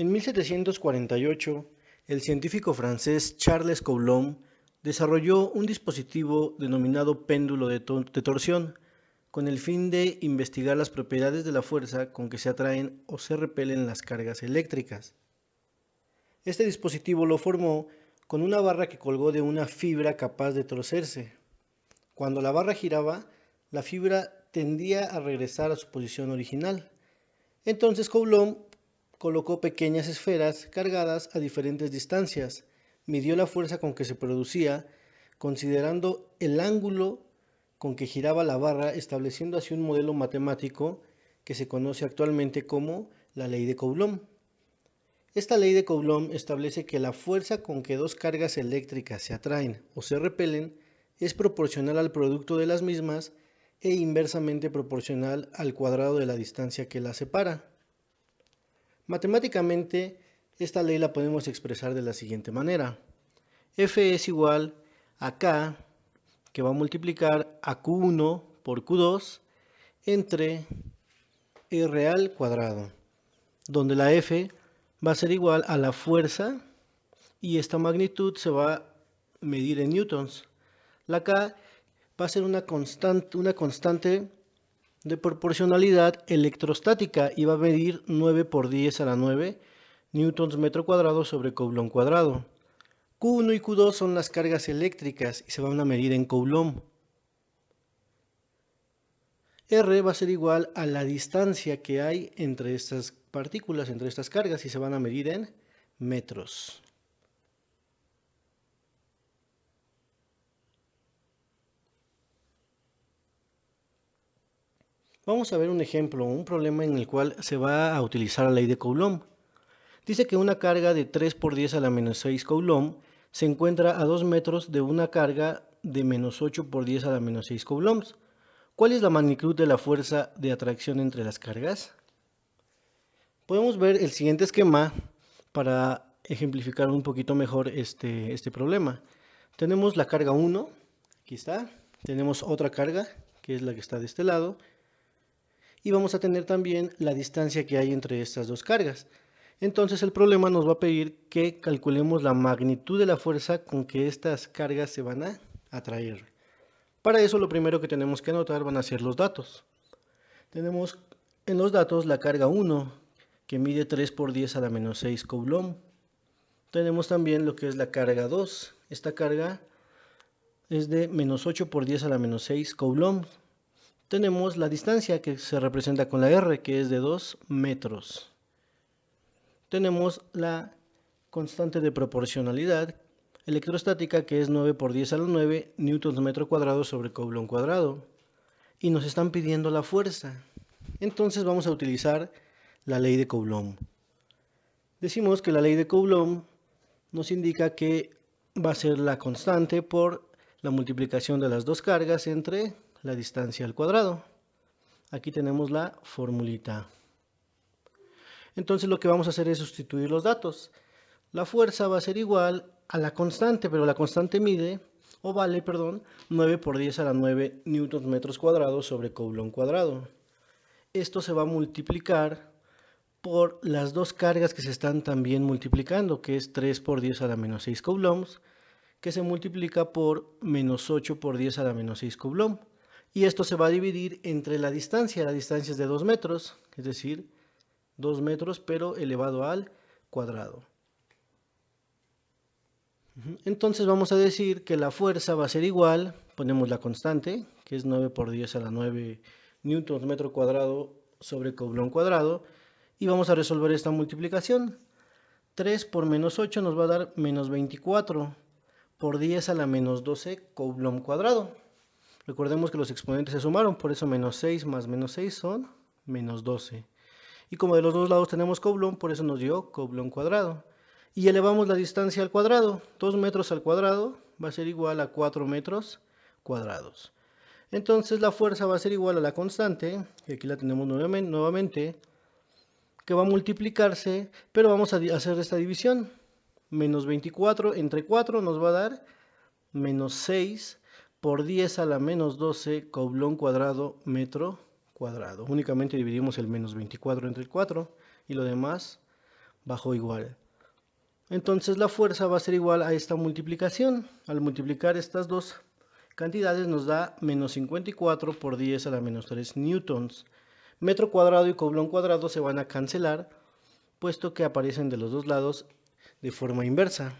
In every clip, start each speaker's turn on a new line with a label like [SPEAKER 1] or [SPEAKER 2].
[SPEAKER 1] En 1748, el científico francés Charles Coulomb desarrolló un dispositivo denominado péndulo de torsión, con el fin de investigar las propiedades de la fuerza con que se atraen o se repelen las cargas eléctricas. Este dispositivo lo formó con una barra que colgó de una fibra capaz de torcerse. Cuando la barra giraba, la fibra tendía a regresar a su posición original. Entonces Coulomb colocó pequeñas esferas cargadas a diferentes distancias, midió la fuerza con que se producía, considerando el ángulo con que giraba la barra, estableciendo así un modelo matemático que se conoce actualmente como la ley de Coulomb. Esta ley de Coulomb establece que la fuerza con que dos cargas eléctricas se atraen o se repelen es proporcional al producto de las mismas e inversamente proporcional al cuadrado de la distancia que las separa. Matemáticamente, esta ley la podemos expresar de la siguiente manera. F es igual a K, que va a multiplicar a Q1 por Q2 entre R al cuadrado, donde la F va a ser igual a la fuerza y esta magnitud se va a medir en newtons. La K va a ser una constante de proporcionalidad electrostática y va a medir 9 por 10 a la 9 newtons metro cuadrado sobre Coulomb cuadrado. Q1 y Q2 son las cargas eléctricas y se van a medir en Coulomb. R va a ser igual a la distancia que hay entre estas partículas, entre estas cargas, y se van a medir en metros. Vamos a ver un ejemplo, un problema en el cual se va a utilizar la ley de Coulomb. Dice que una carga de 3 por 10 a la menos 6 Coulomb se encuentra a 2 metros de una carga de menos 8 por 10 a la menos 6 coulombs. ¿Cuál es la magnitud de la fuerza de atracción entre las cargas? Podemos ver el siguiente esquema para ejemplificar un poquito mejor este problema. Tenemos la carga 1, aquí está. Tenemos otra carga, que es la que está de este lado. Y vamos a tener también la distancia que hay entre estas dos cargas. Entonces el problema nos va a pedir que calculemos la magnitud de la fuerza con que estas cargas se van a atraer. Para eso lo primero que tenemos que anotar van a ser los datos. Tenemos en los datos la carga 1, que mide 3 por 10 a la menos 6 Coulomb. Tenemos también lo que es la carga 2. Esta carga es de menos 8 por 10 a la menos 6 Coulomb. Tenemos la distancia que se representa con la R, que es de 2 metros. Tenemos la constante de proporcionalidad electrostática, que es 9 por 10 a la 9 newtons metro cuadrado sobre Coulomb cuadrado. Y nos están pidiendo la fuerza. Entonces vamos a utilizar la ley de Coulomb. Decimos que la ley de Coulomb nos indica que va a ser la constante por la multiplicación de las dos cargas entre la distancia al cuadrado. Aquí tenemos la formulita. Entonces lo que vamos a hacer es sustituir los datos. La fuerza va a ser igual a la constante, pero la constante vale 9 por 10 a la 9 newtons metros cuadrados sobre Coulomb cuadrado. Esto se va a multiplicar por las dos cargas que se están también multiplicando, que es 3 por 10 a la menos 6 coulombs, que se multiplica por menos 8 por 10 a la menos 6 coulomb. Y esto se va a dividir entre la distancia es de 2 metros, es decir, 2 metros pero elevado al cuadrado. Entonces vamos a decir que la fuerza va a ser igual, ponemos la constante, que es 9 por 10 a la 9 newtons metro cuadrado sobre Coulomb cuadrado, y vamos a resolver esta multiplicación. 3 por menos 8 nos va a dar menos 24 por 10 a la menos 12 Coulomb cuadrado. Recordemos que los exponentes se sumaron, por eso menos 6 más menos 6 son menos 12. Y como de los dos lados tenemos Coulomb, por eso nos dio Coulomb cuadrado. Y elevamos la distancia al cuadrado. 2 metros al cuadrado va a ser igual a 4 metros cuadrados. Entonces la fuerza va a ser igual a la constante, que aquí la tenemos nuevamente, que va a multiplicarse, pero vamos a hacer esta división. Menos 24 entre 4 nos va a dar menos 6 por 10 a la menos 12 Coulomb cuadrado metro cuadrado. Únicamente dividimos el menos 24 entre 4 y lo demás bajo igual. Entonces la fuerza va a ser igual a esta multiplicación. Al multiplicar estas dos cantidades nos da menos 54 por 10 a la menos 3 newtons. Metro cuadrado y coulomb cuadrado se van a cancelar, puesto que aparecen de los dos lados de forma inversa.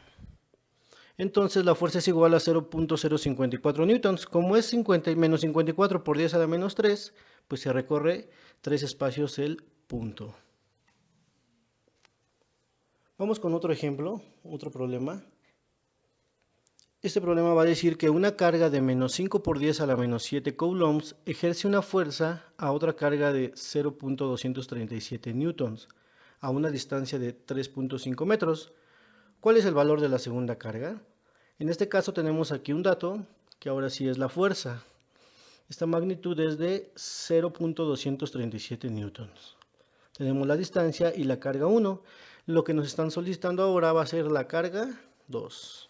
[SPEAKER 1] Entonces la fuerza es igual a 0.054 newtons. Como es menos 54 por 10 a la menos 3, pues se recorre 3 espacios el punto. Vamos con otro ejemplo, otro problema. Este problema va a decir que una carga de menos 5 por 10 a la menos 7 coulombs ejerce una fuerza a otra carga de 0.237 newtons a una distancia de 3.5 metros. ¿Cuál es el valor de la segunda carga? En este caso tenemos aquí un dato que ahora sí es la fuerza. Esta magnitud es de 0.237 newtons. Tenemos la distancia y la carga 1. Lo que nos están solicitando ahora va a ser la carga 2.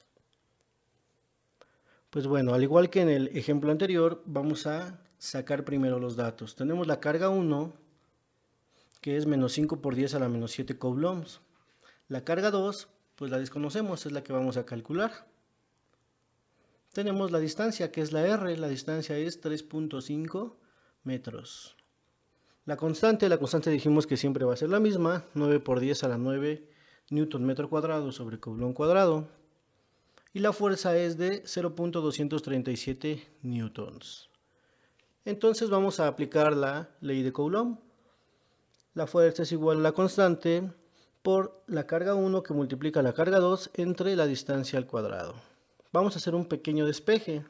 [SPEAKER 1] Pues bueno, al igual que en el ejemplo anterior, vamos a sacar primero los datos. Tenemos la carga 1, que es menos 5 por 10 a la menos 7 coulombs. La carga 2, pues la desconocemos, es la que vamos a calcular. Tenemos la distancia, que es la R, la distancia es 3.5 metros. La constante dijimos que siempre va a ser la misma, 9 por 10 a la 9 newton metro cuadrado sobre coulomb cuadrado. Y la fuerza es de 0.237 newtons. Entonces vamos a aplicar la ley de Coulomb. La fuerza es igual a la constante por la carga 1 que multiplica la carga 2 entre la distancia al cuadrado. Vamos a hacer un pequeño despeje.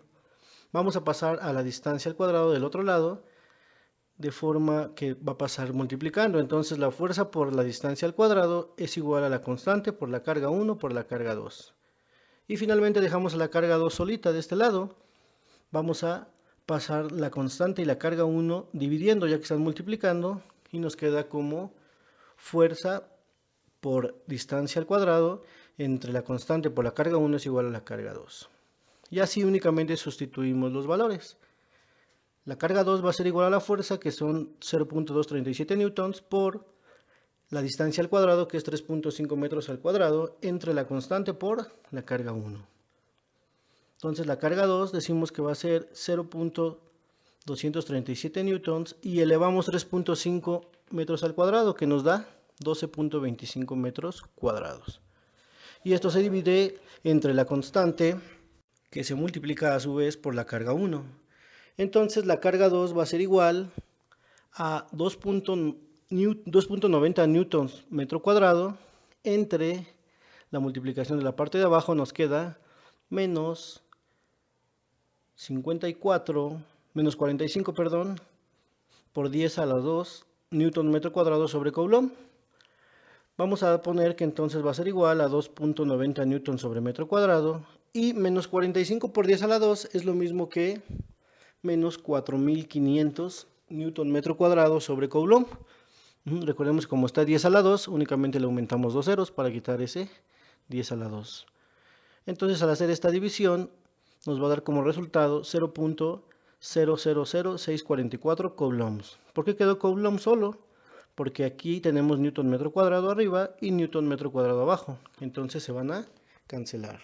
[SPEAKER 1] Vamos a pasar a la distancia al cuadrado del otro lado, de forma que va a pasar multiplicando. Entonces la fuerza por la distancia al cuadrado es igual a la constante por la carga 1 por la carga 2. Y finalmente dejamos la carga 2 solita de este lado. Vamos a pasar la constante y la carga 1 dividiendo, ya que están multiplicando, y nos queda como fuerza por distancia al cuadrado entre la constante por la carga 1 es igual a la carga 2. Y así únicamente sustituimos los valores. La carga 2 va a ser igual a la fuerza, que son 0.237 newtons, por la distancia al cuadrado, que es 3.5 metros al cuadrado, entre la constante por la carga 1. Entonces la carga 2 decimos que va a ser 0.237 newtons y elevamos 3.5 metros al cuadrado, que nos da 12.25 metros cuadrados. Y esto se divide entre la constante, que se multiplica a su vez por la carga 1. Entonces la carga 2 va a ser igual a 2.90 newtons metro cuadrado entre la multiplicación de la parte de abajo, nos queda menos 45, por 10 a la 2 newton metro cuadrado sobre coulomb. Vamos a poner que entonces va a ser igual a 2.90 newton sobre metro cuadrado, y menos 45 por 10 a la 2 es lo mismo que menos 4500 newton metro cuadrado sobre coulomb. Recordemos que como está 10 a la 2, únicamente le aumentamos dos ceros para quitar ese 10 a la 2. Entonces al hacer esta división nos va a dar como resultado 0.000644 coulombs. ¿Por qué quedó coulomb solo? Porque aquí tenemos newton metro cuadrado arriba y newton metro cuadrado abajo. Entonces se van a cancelar.